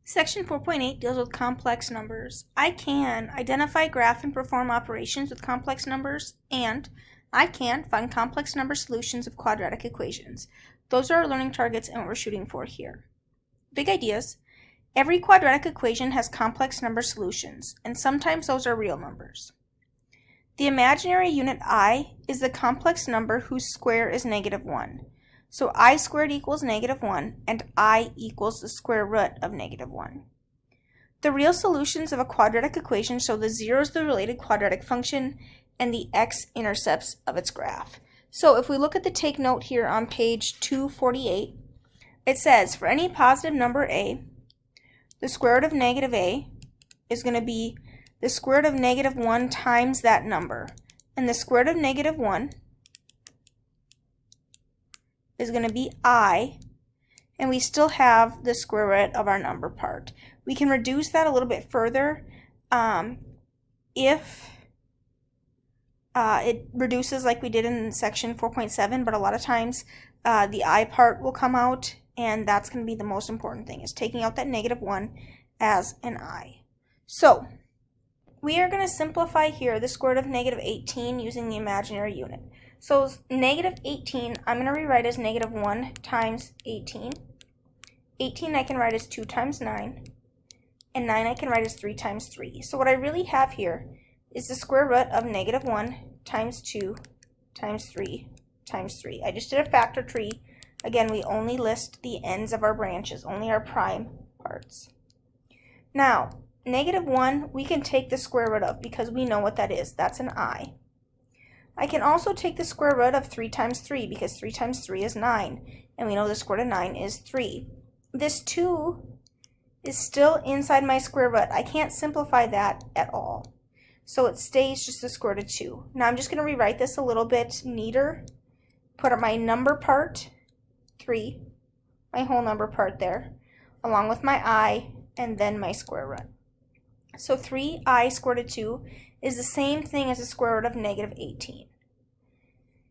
Section 4.8 deals with complex numbers. I can identify, graph, and perform operations with complex numbers, and I can find complex number solutions of quadratic equations. Those are our learning targets and what we're shooting for here. Big ideas. Every quadratic equation has complex number solutions, and sometimes those are real numbers. The imaginary unit I is the complex number whose square is -1. So I squared equals -1, and I equals the square root of -1. The real solutions of a quadratic equation show the 0 is the related quadratic function and the x-intercepts of its graph. So if we look at the take note here on page 248, it says for any positive number a, the square root of -a is going to be the square root of -1 times that number. And the square root of -1 is going to be I, and we still have the square root of our number part. We can reduce that a little bit further if it reduces like we did in section 4.7, but a lot of times the I part will come out, and that's going to be the most important thing, is taking out that -1 as an I. So we are going to simplify here the square root of -18 using the imaginary unit. So -18 I'm going to rewrite as -1 times 18. 18 I can write as 2 times 9. And 9 I can write as 3 times 3. So what I really have here is the square root of -1 times 2 times 3 times 3. I just did a factor tree. Again, we only list the ends of our branches, only our prime parts. Now, -1 we can take the square root of because we know what that is. That's an I. I can also take the square root of 3 times 3 because 3 times 3 is 9, and we know the square root of 9 is 3. This 2 is still inside my square root. I can't simplify that at all. So it stays just the square root of 2. Now I'm just going to rewrite this a little bit neater. Put up my number part, 3, my whole number part there, along with my I, and then my square root. So 3i square root of 2 is the same thing as the square root of -18.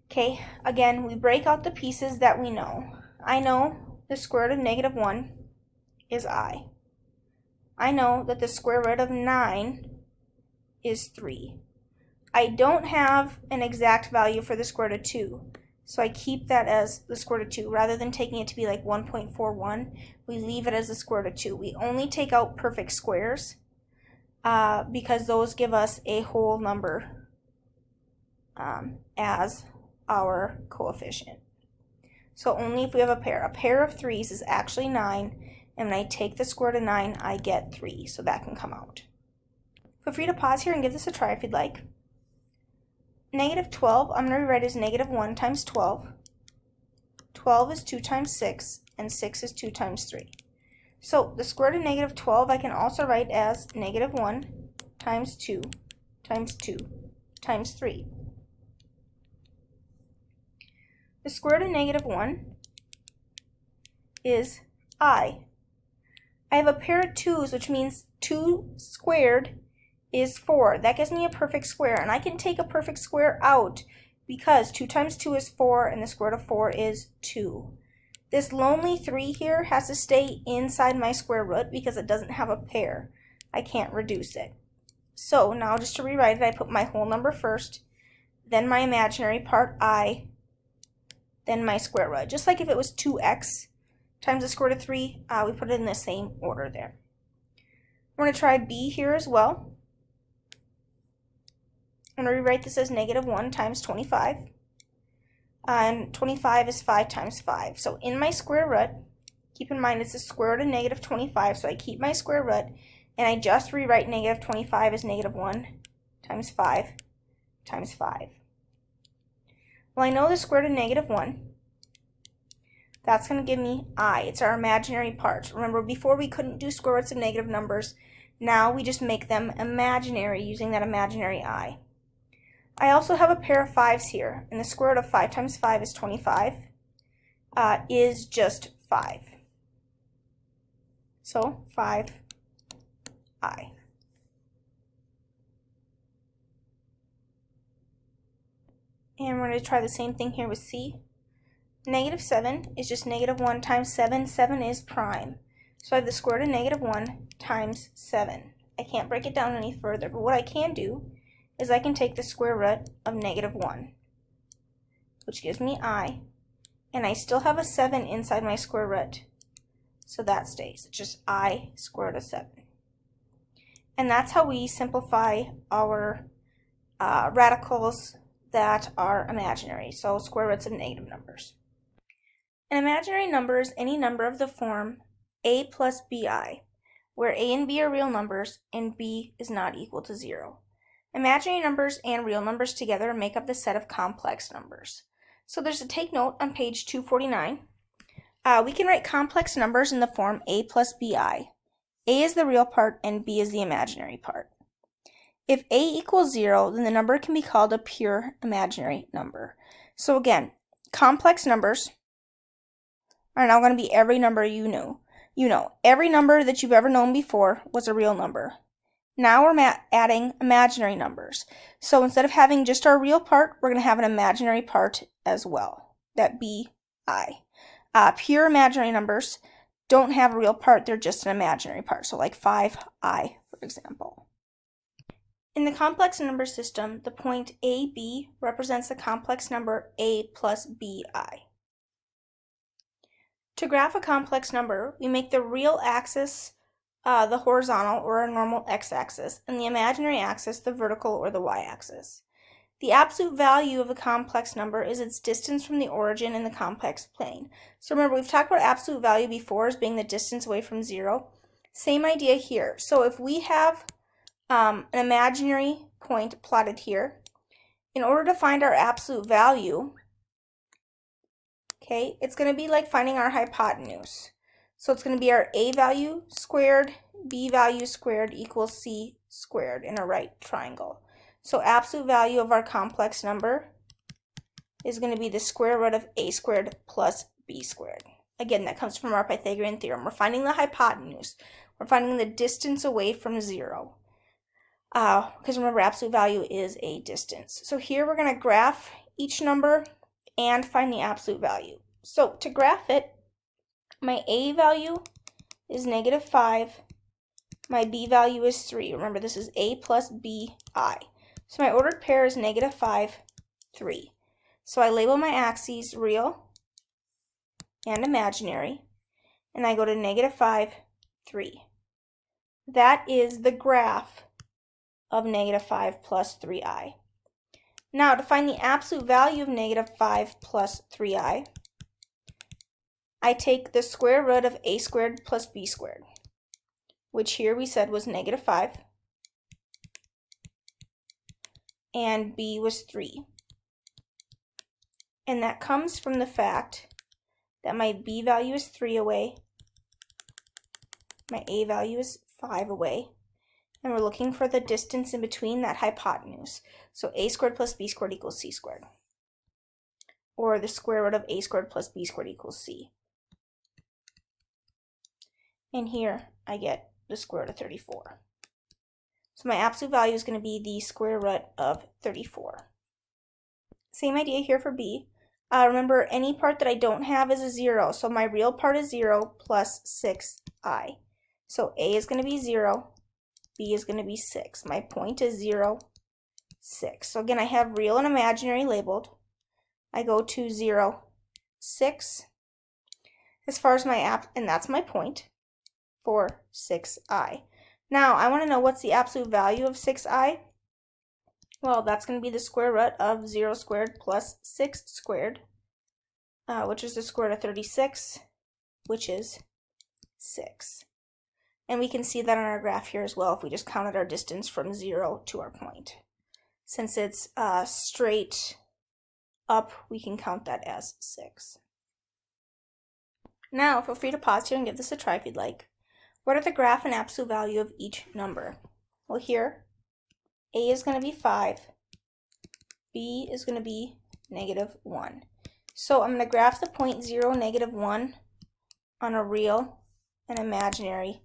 Okay, again, we break out the pieces that we know. I know the square root of -1 is I. I know that the square root of 9 is 3. I don't have an exact value for the square root of 2, so I keep that as the square root of 2. Rather than taking it to be like 1.41, we leave it as the square root of 2. We only take out perfect squares because those give us a whole number as our coefficient. So only if we have a pair. A pair of 3's is actually 9, and when I take the square root of 9, I get 3, so that can come out. Feel free to pause here and give this a try if you'd like. -12, I'm going to rewrite as -1 times 12. 12 is 2 times 6, and 6 is 2 times 3. So the square root of -12 I can also write as -1 times 2 times 2 times 3. The square root of -1 is I. I have a pair of 2's, which means 2 squared is 4. That gives me a perfect square, and I can take a perfect square out because 2 times 2 is 4, and the square root of 4 is 2. This lonely 3 here has to stay inside my square root because it doesn't have a pair. I can't reduce it. So now just to rewrite it, I put my whole number first, then my imaginary part I, then my square root. Just like if it was 2x times the square root of 3, we put it in the same order there. We're going to try b here as well. I'm going to rewrite this as -1 times 25. And 25 is 5 times 5. So in my square root, keep in mind it's the square root of -25, so I keep my square root, and I just rewrite -25 as -1 times 5 times 5. Well, I know the square root of -1. That's going to give me I. It's our imaginary parts. Remember, before we couldn't do square roots of negative numbers. Now we just make them imaginary using that imaginary I. I also have a pair of 5's here, and the square root of 5 times 5 is 25, is just 5. So 5i. And we're going to try the same thing here with c. -7 is just -1 times 7. 7 is prime. So I have the square root of negative 1 times 7. I can't break it down any further, but what I can do is I can take the square root of negative 1, which gives me I, and I still have a 7 inside my square root. So that stays. It's just I square root of 7. And that's how we simplify our radicals that are imaginary, so square roots of negative numbers. An imaginary number is any number of the form a plus bi, where a and b are real numbers and b is not equal to 0. Imaginary numbers and real numbers together make up the set of complex numbers. So there's a take note on page 249. We can write complex numbers in the form a plus bi. A is the real part and b is the imaginary part. If a equals 0, then the number can be called a pure imaginary number. So again, complex numbers are now going to be every number you know. Every number that you've ever known before was a real number. Now we're adding imaginary numbers. So instead of having just our real part, we're going to have an imaginary part as well, that bi. Pure imaginary numbers don't have a real part, they're just an imaginary part. So like 5i, for example. In the complex number system, the point AB represents the complex number a plus bi. To graph a complex number, we make the real axis the horizontal or a normal x-axis, and the imaginary axis the vertical or the y-axis. The absolute value of a complex number is its distance from the origin in the complex plane. So remember, we've talked about absolute value before as being the distance away from 0. Same idea here. So if we have an imaginary point plotted here, in order to find our absolute value, okay, it's going to be like finding our hypotenuse. So it's going to be our a value squared, b value squared equals c squared in a right triangle. So absolute value of our complex number is going to be the square root of a squared plus b squared. Again, that comes from our Pythagorean theorem. We're finding the hypotenuse. We're finding the distance away from 0. Because remember, absolute value is a distance. So here we're going to graph each number and find the absolute value. So to graph it, my a value is negative 5. My b value is 3. Remember, this is a plus bi. So my ordered pair is negative 5, 3. So I label my axes real and imaginary, and I go to negative 5, 3. That is the graph of negative 5 plus 3i. Now, to find the absolute value of negative 5 plus 3i, I take the square root of a squared plus b squared, which here we said was negative 5, and b was 3. And that comes from the fact that my b value is 3 away, my a value is 5 away, and we're looking for the distance in between, that hypotenuse. So a squared plus b squared equals c squared, or the square root of a squared plus b squared equals c. And here I get the square root of 34. So my absolute value is going to be the square root of 34. Same idea here for b. Remember, any part that I don't have is a 0, so my real part is 0 plus 6i. So a is going to be 0, b is going to be 6. My point is 0, 6. So again, I have real and imaginary labeled. I go to 0, 6. As far as my and that's my point for 6i. Now, I want to know what's the absolute value of 6i. Well, that's going to be the square root of 0 squared plus 6 squared, which is the square root of 36, which is 6. And we can see that on our graph here as well if we just counted our distance from 0 to our point. Since it's straight up, we can count that as 6. Now, feel free to pause here and give this a try if you'd like. What are the graph and absolute value of each number? Well, here, a is going to be 5, b is going to be negative 1. So I'm going to graph the point 0, negative 1 on a real and imaginary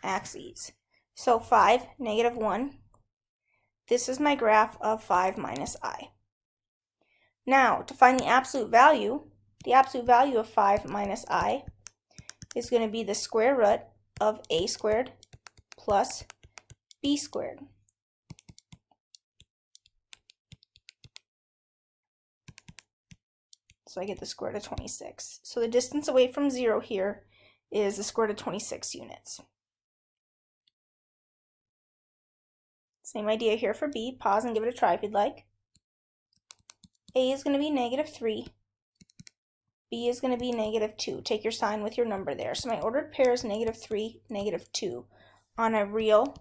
axes. So 5, negative 1. This is my graph of 5 minus I. Now, to find the absolute value of 5 minus I is going to be the square root of a squared plus b squared. So I get the square root of 26. So the distance away from 0 here is the square root of 26 units. Same idea here for b. Pause and give it a try if you'd like. A is going to be -3. B is going to be -2. Take your sign with your number there. So my ordered pair is -3, -2 on a real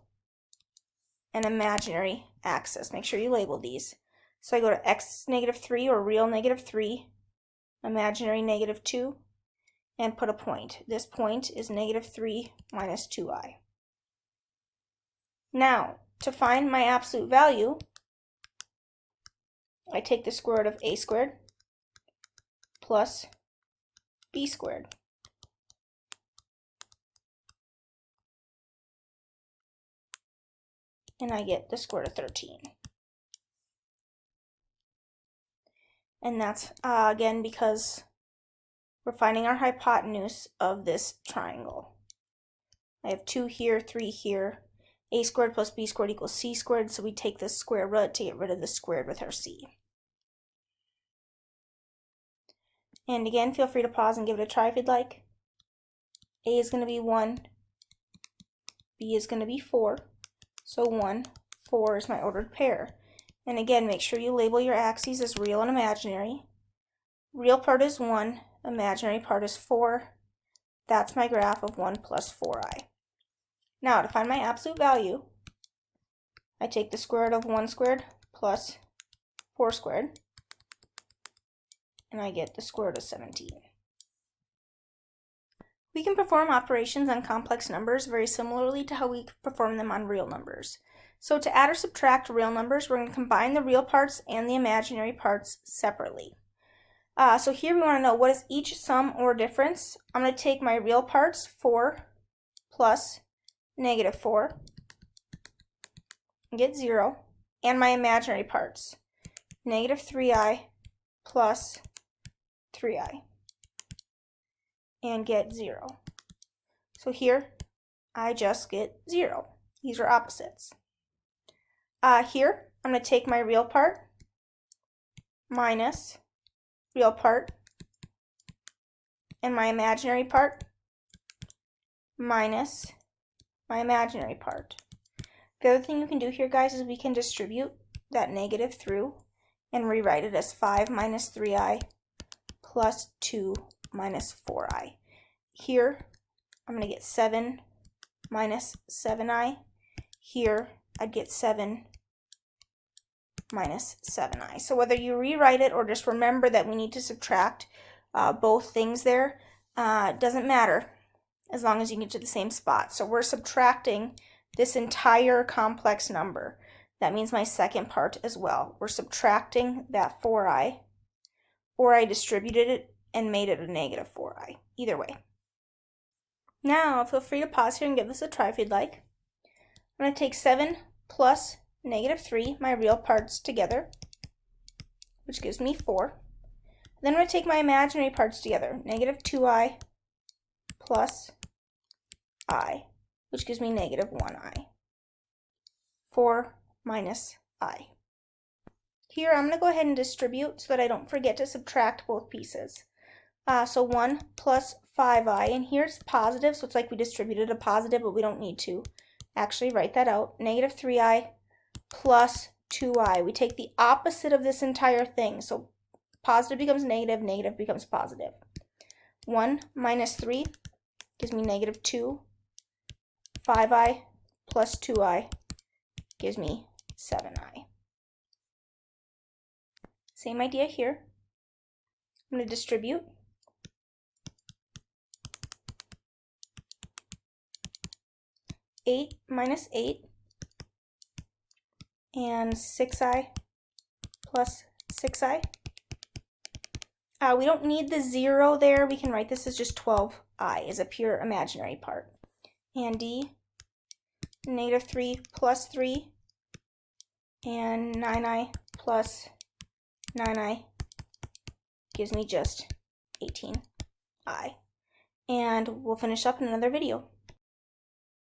and imaginary axis. Make sure you label these. So I go to x -3 or real -3, imaginary -2, and put a point. This point is -3 minus 2i. Now, to find my absolute value, I take the square root of a squared plus b squared. And I get the square root of 13. And that's, again, because we're finding our hypotenuse of this triangle. I have 2 here, 3 here. A squared plus b squared equals c squared, so we take the square root to get rid of the squared with our c. And again, feel free to pause and give it a try if you'd like. A is going to be 1, b is going to be 4. So 1, 4 is my ordered pair. And again, make sure you label your axes as real and imaginary. Real part is 1, imaginary part is 4. That's my graph of 1 plus 4i. Now, to find my absolute value, I take the square root of 1 squared plus 4 squared, and I get the square root of 17. We can perform operations on complex numbers very similarly to how we perform them on real numbers. So to add or subtract real numbers, we're going to combine the real parts and the imaginary parts separately. So here we want to know what is each sum or difference. I'm going to take my real parts, 4 plus -4, and get 0, and my imaginary parts, -3i plus 3i, and get 0. So here, I just get 0. These are opposites. Here, I'm going to take my real part minus real part, and my imaginary part minus my imaginary part. The other thing you can do here, guys, is we can distribute that negative through and rewrite it as 5 minus 3i plus 2 minus 4i. Here, I'm going to get 7 minus 7i. Here, I'd get 7 minus 7i. So whether you rewrite it or just remember that we need to subtract both things there, doesn't matter as long as you get to the same spot. So we're subtracting this entire complex number. That means my second part as well. We're subtracting that 4i, or I distributed it and made it a -4i. Either way. Now, feel free to pause here and give this a try if you'd like. I'm going to take 7 plus -3, my real parts together, which gives me 4. Then I'm going to take my imaginary parts together, -2i plus I, which gives me -1i. 4 minus I. Here, I'm going to go ahead and distribute so that I don't forget to subtract both pieces. So 1 plus 5i, and here's positive, so it's like we distributed a positive, but we don't need to actually write that out. -3i plus 2i. We take the opposite of this entire thing, so positive becomes negative, negative becomes positive. 1 minus 3 gives me -2. 5i plus 2i gives me 7i. Same idea here. I'm going to distribute. Eight minus 8 and 6i plus 6i. We don't need the 0 there. We can write this as just 12i as a pure imaginary part. And d, -3 plus 3, and 9i plus 9i gives me just 18i. And we'll finish up in another video.